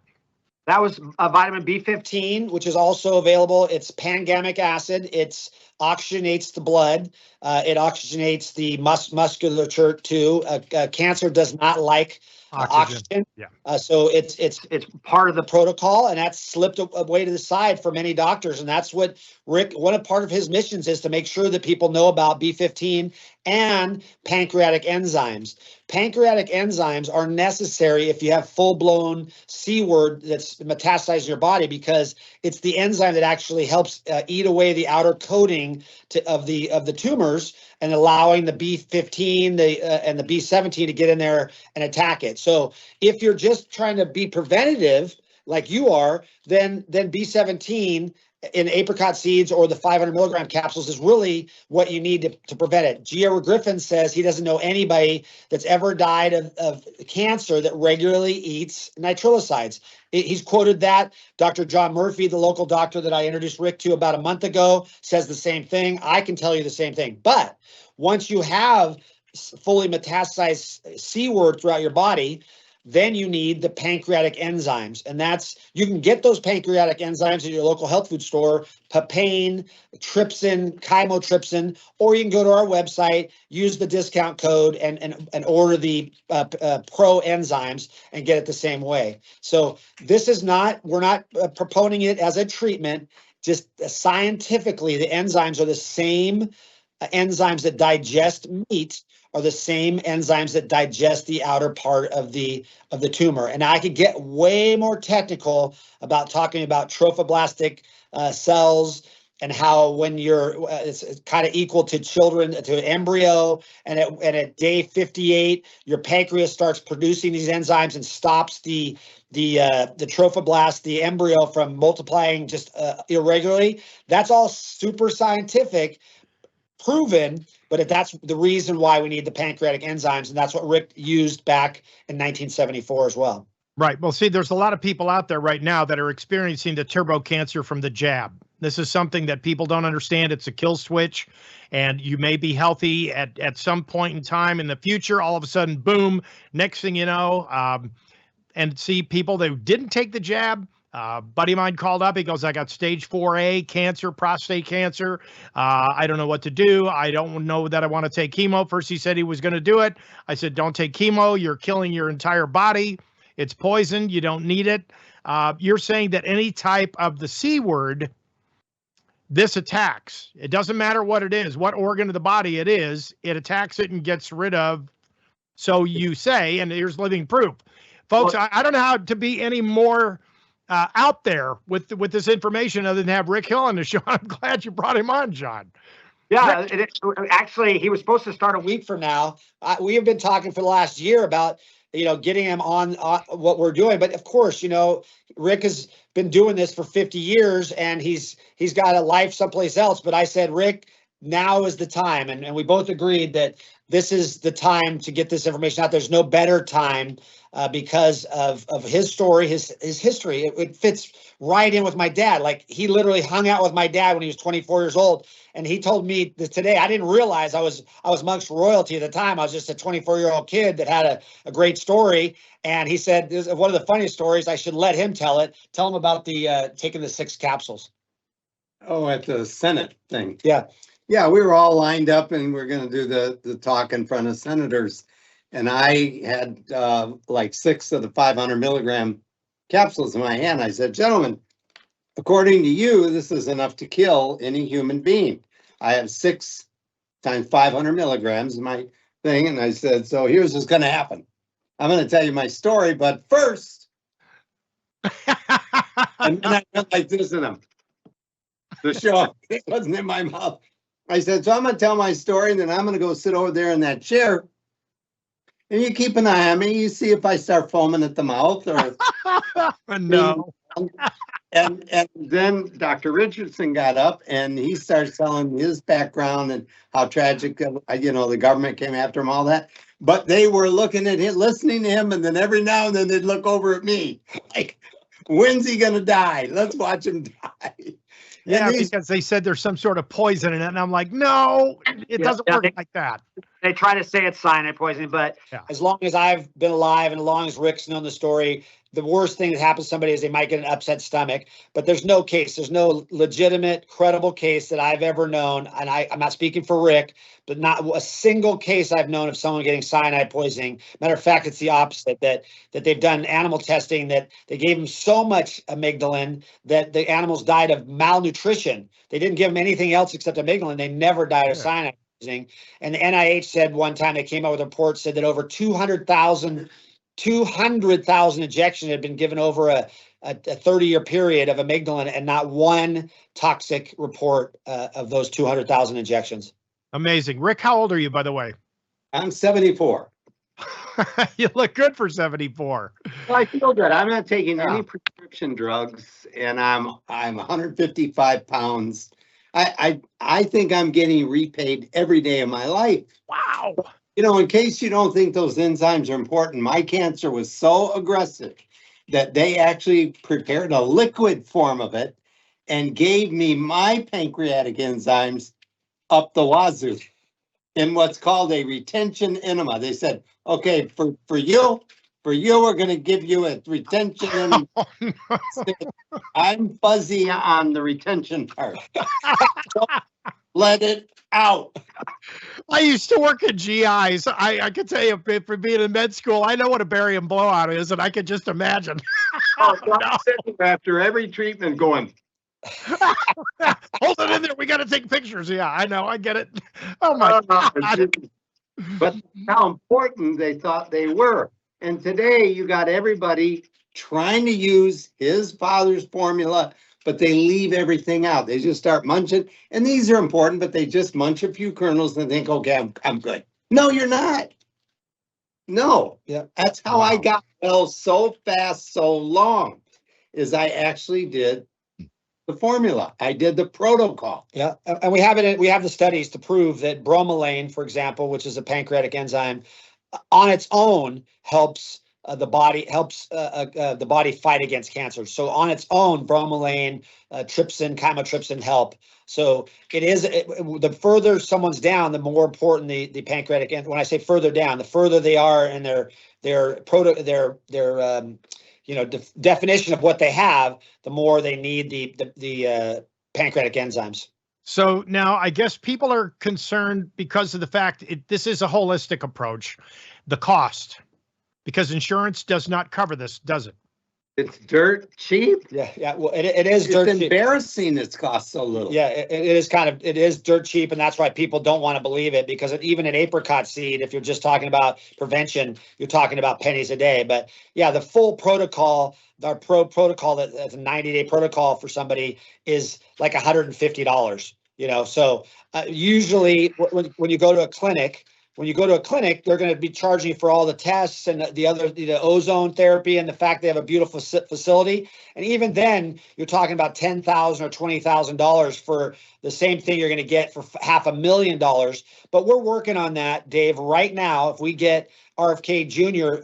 That was vitamin B15, which is also available. It's pangamic acid. It oxygenates the blood. It oxygenates the musculature too. Cancer does not like oxygen. Yeah. So it's part of the protocol, and that's slipped away to the side for many doctors. And that's what Rick, part of his missions is to make sure that people know about B15 and pancreatic enzymes. Pancreatic enzymes are necessary if you have full-blown C word that's metastasized in your body, because it's the enzyme that actually helps eat away the outer coating of the tumors and allowing the B15 and the B17 to get in there and attack it. So if you're just trying to be preventative like you are, then B17 in apricot seeds or the 500 milligram capsules is really what you need to prevent it. G.R. Griffin says he doesn't know anybody that's ever died of cancer that regularly eats nitrilicides. He's quoted that. Dr. John Murphy, the local doctor that I introduced Rick to about a month ago, says the same thing. I can tell you the same thing. But once you have fully metastasized C word throughout your body, then you need the pancreatic enzymes. And you can get those pancreatic enzymes at your local health food store, papain, trypsin, chymotrypsin, or you can go to our website, use the discount code and order the pro enzymes and get it the same way. So we're not proponing it as a treatment, just scientifically, the enzymes are the same enzymes that digest meat are the same enzymes that digest the outer part of the tumor. And I could get way more technical about talking about trophoblastic cells and how when it's kind of equal to children, to an embryo, and at day 58, your pancreas starts producing these enzymes and stops the trophoblast, the embryo, from multiplying just irregularly. That's all super scientific, proven, but that's the reason why we need the pancreatic enzymes, and that's what Rick used back in 1974 as well. Right. Well, see, there's a lot of people out there right now that are experiencing the turbo cancer from the jab. This is something that people don't understand. It's a kill switch, and you may be healthy at some point in time in the future. All of a sudden, boom, next thing you know, and see people that didn't take the jab. Buddy of mine called up. He goes, I got stage 4A cancer, prostate cancer. I don't know what to do. I don't know that I want to take chemo. First, he said he was going to do it. I said, don't take chemo. You're killing your entire body. It's poison. You don't need it. You're saying that any type of the C word, this attacks. It doesn't matter what it is, what organ of the body it is. It attacks it and gets rid of. So you say, and here's living proof. Folks, well, I don't know how to be any more out there with this information other than have Rick Hill on the show. I'm glad you brought him on, John. Yeah, actually, he was supposed to start a week from now. We have been talking for the last year about, getting him on what we're doing. But of course, Rick has been doing this for 50 years and he's got a life someplace else. But I said, Rick, now is the time. And we both agreed that this is the time to get this information out. There's no better time because of his story, his history. It fits right in with my dad. Like, he literally hung out with my dad when he was 24 years old. And he told me that today, I didn't realize I was amongst royalty at the time. I was just a 24-year-old kid that had a great story. And he said, this is one of the funniest stories. I should let him tell it. Tell him about the taking the 6 capsules. Oh, at the Senate thing. Yeah. Yeah, we were all lined up and we're going to do the talk in front of senators. And I had like 6 of the 500 milligram capsules in my hand. I said, gentlemen, according to you, this is enough to kill any human being. I have 6 times 500 milligrams in my thing. And I said, so here's what's going to happen. I'm going to tell you my story, but first, and then I went like this in them. The show, it wasn't in my mouth. I said, so I'm going to tell my story, and then I'm going to go sit over there in that chair. And you keep an eye on me. You see if I start foaming at the mouth or No. And then Dr. Richardson got up and he started telling his background and how tragic, the government came after him, all that. But they were looking at him, listening to him, and then every now and then they'd look over at me like, when's he going to die? Let's watch him die. Yeah, because they said there's some sort of poison in it, and I'm like, no, it doesn't work like that. They try to say it's cyanide poisoning, but as long as I've been alive and as long as Rick's known the story, the worst thing that happens to somebody is they might get an upset stomach. But there's no case, there's no legitimate, credible case that I've ever known, and I'm not speaking for Rick, but not a single case I've known of someone getting cyanide poisoning. Matter of fact, it's the opposite, that they've done animal testing, that they gave them so much amygdalin that the animals died of malnutrition. They didn't give them anything else except amygdalin. They never died of cyanide poisoning. And the NIH said one time, they came out with a report, said that over 200,000 injections had been given over a 30-year period of amygdalin, and not one toxic report of those 200,000 injections. Amazing. Rick, how old are you, by the way? I'm 74. You look good for 74. Well, I feel good. I'm not taking any prescription drugs, and I'm 155 pounds. I think I'm getting repaid every day of my life. Wow. In case you don't think those enzymes are important, my cancer was so aggressive that they actually prepared a liquid form of it and gave me my pancreatic enzymes up the wazoo in what's called a retention enema. They said, okay, for you, we're going to give you a retention enema. Oh, no. I'm fuzzy on the retention part. Let it out. I used to work at GIs. I can tell you, for being in med school, I know what a barium blowout is, and I could just imagine. No. After every treatment going, hold it in there. We got to take pictures. Yeah, I know. I get it. Oh, my God. But how important they thought they were. And today you got everybody trying to use his father's formula, but they leave everything out. They just start munching. And these are important, but they just munch a few kernels and think, okay, I'm good. No, you're not. No. Yeah. That's how I got well so fast, so long, is I actually did the formula. I did the protocol. Yeah. And we have it. We have the studies to prove that bromelain, for example, which is a pancreatic enzyme, on its own helps the body fight against cancer. So on its own, bromelain, trypsin, chymotrypsin help. So it is, the further someone's down, the more important the pancreatic. And when I say further down, the further they are in their definition of what they have, the more they need the pancreatic enzymes. So now I guess people are concerned because of the fact this is a holistic approach, the cost, because insurance does not cover this, does it? It's dirt cheap. Yeah. Well, it is dirt cheap. It's embarrassing. It's cost so little. Yeah, it is dirt cheap, and that's why people don't want to believe it, because even an apricot seed, if you're just talking about prevention, you're talking about pennies a day. But yeah, the full protocol, our protocol, that's a 90-day protocol for somebody, is like $150. So usually when you go to a clinic, when you go to a clinic, they're going to be charging you for all the tests and the other, ozone therapy and the fact they have a beautiful facility. And even then, you're talking about $10,000 or $20,000 for the same thing you're going to get for $500,000. But we're working on that, Dave, right now. If we get RFK Jr.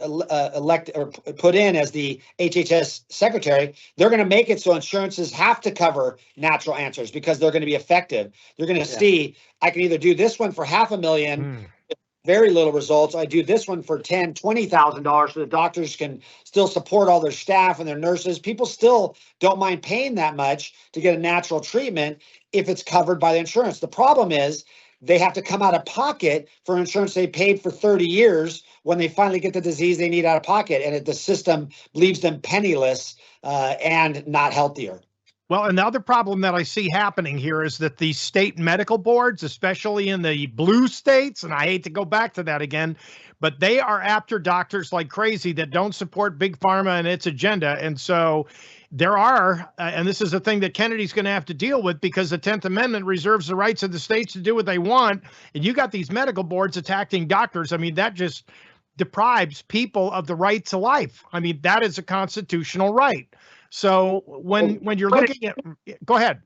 Elected or put in as the HHS secretary, they're going to make it so insurances have to cover natural answers because they're going to be effective. They're going to see, I can either do this one for $500,000, very little results. I do this one for $10,000, $20,000 so the doctors can still support all their staff and their nurses. People still don't mind paying that much to get a natural treatment if it's covered by the insurance. The problem is they have to come out of pocket for insurance they paid for 30 years when they finally get the disease they need out of pocket, and the system leaves them penniless and not healthier. Well, and the other problem that I see happening here is that the state medical boards, especially in the blue states, and I hate to go back to that again, but they are after doctors like crazy that don't support Big Pharma and its agenda. And so there are, and this is a thing that Kennedy's going to have to deal with because the 10th Amendment reserves the rights of the states to do what they want. And you got these medical boards attacking doctors. I mean, that just deprives people of the right to life. I mean, that is a constitutional right. So when you're looking at, go ahead.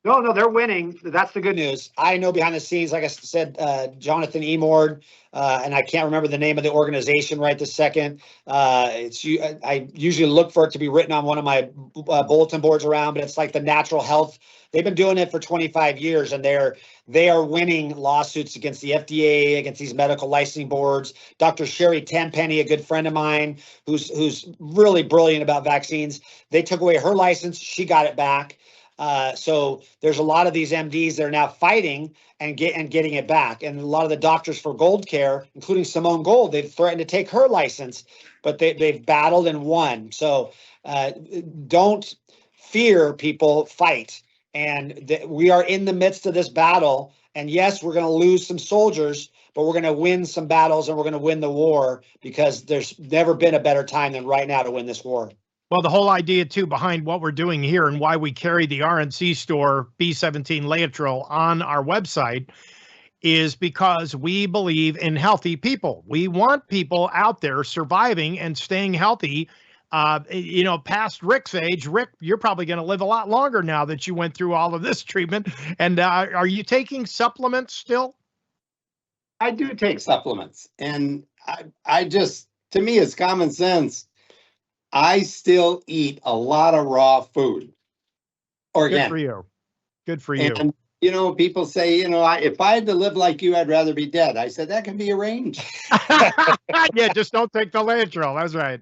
No, they're winning. That's the good news. I know behind the scenes, like I said, Jonathan Emord, and I can't remember the name of the organization right this second. I usually look for it to be written on one of my bulletin boards around, but it's like the natural health. They've been doing it for 25 years, and they are winning lawsuits against the FDA, against these medical licensing boards. Dr. Sherry Tenpenny, a good friend of mine, who's really brilliant about vaccines. They took away her license. She got it back. So there's a lot of these MDs that are now fighting and getting it back. And a lot of the doctors for Gold Care, including Simone Gold, they've threatened to take her license, but they've battled and won. So don't fear, people, fight. And we are in the midst of this battle. And yes, we're going to lose some soldiers, but we're going to win some battles and we're going to win the war because there's never been a better time than right now to win this war. Well, the whole idea, too, behind what we're doing here and why we carry the RNC store B17 Laetrile on our website is because we believe in healthy people. We want people out there surviving and staying healthy, past Rick's age. Rick, you're probably going to live a lot longer now that you went through all of this treatment. And are you taking supplements still? I do take supplements. And I just, to me, it's common sense. I still eat a lot of raw food. Organic. Good for you. Good for you. And, people say, if I had to live like you, I'd rather be dead. I said, that can be arranged. Yeah, just don't take the Laetrile. That's right.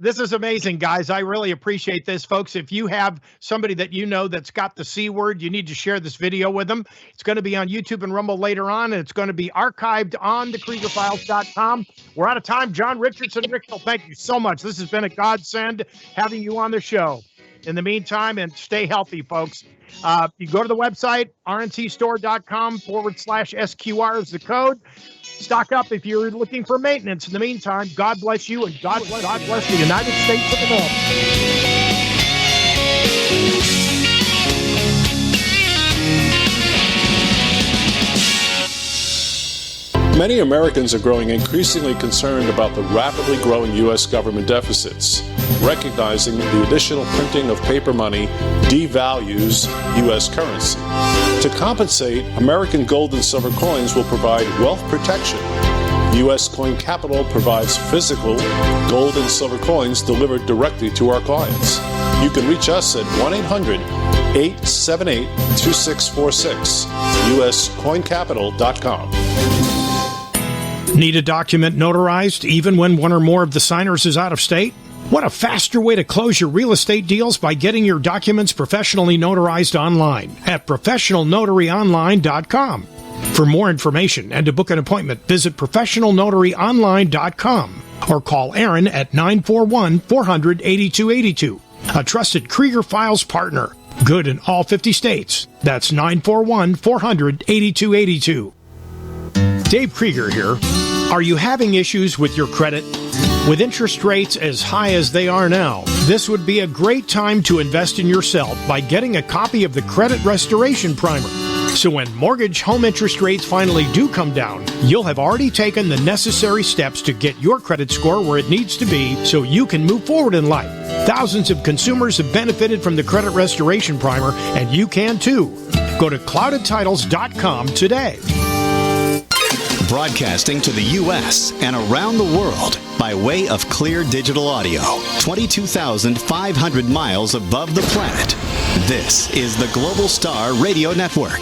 This is amazing, guys. I really appreciate this, folks. If you have somebody that that's got the C word, you need to share this video with them. It's going to be on YouTube and Rumble later on, and it's going to be archived on thekriegerfiles.com. We're out of time. John Richardson, Rick Hill, thank you so much. This has been a godsend having you on the show. In the meantime, and stay healthy, folks. You go to the website, rncstore.com/SQR is the code. Stock up if you're looking for maintenance. In the meantime, God bless you and God bless the United States of America. Many Americans are growing increasingly concerned about the rapidly growing U.S. government deficits, recognizing the additional printing of paper money devalues U.S. currency. To compensate, American gold and silver coins will provide wealth protection. U.S. Coin Capital provides physical gold and silver coins delivered directly to our clients. You can reach us at 1-800-878-2646, uscoincapital.com. Need a document notarized even when one or more of the signers is out of state? What a faster way to close your real estate deals by getting your documents professionally notarized online at professionalnotaryonline.com. For more information and to book an appointment, visit professionalnotaryonline.com or call Aaron at 941-400-8282. A trusted Krieger Files partner. Good in all 50 states. That's 941-400-8282. Dave Krieger here. Are you having issues with your credit? With interest rates as high as they are now, this would be a great time to invest in yourself by getting a copy of the Credit Restoration Primer. So when mortgage home interest rates finally do come down, you'll have already taken the necessary steps to get your credit score where it needs to be so you can move forward in life. Thousands of consumers have benefited from the Credit Restoration Primer, and you can too. Go to cloudedtitles.com today. Broadcasting to the U.S. and around the world by way of clear digital audio, 22,500 miles above the planet. This is the Global Star Radio Network.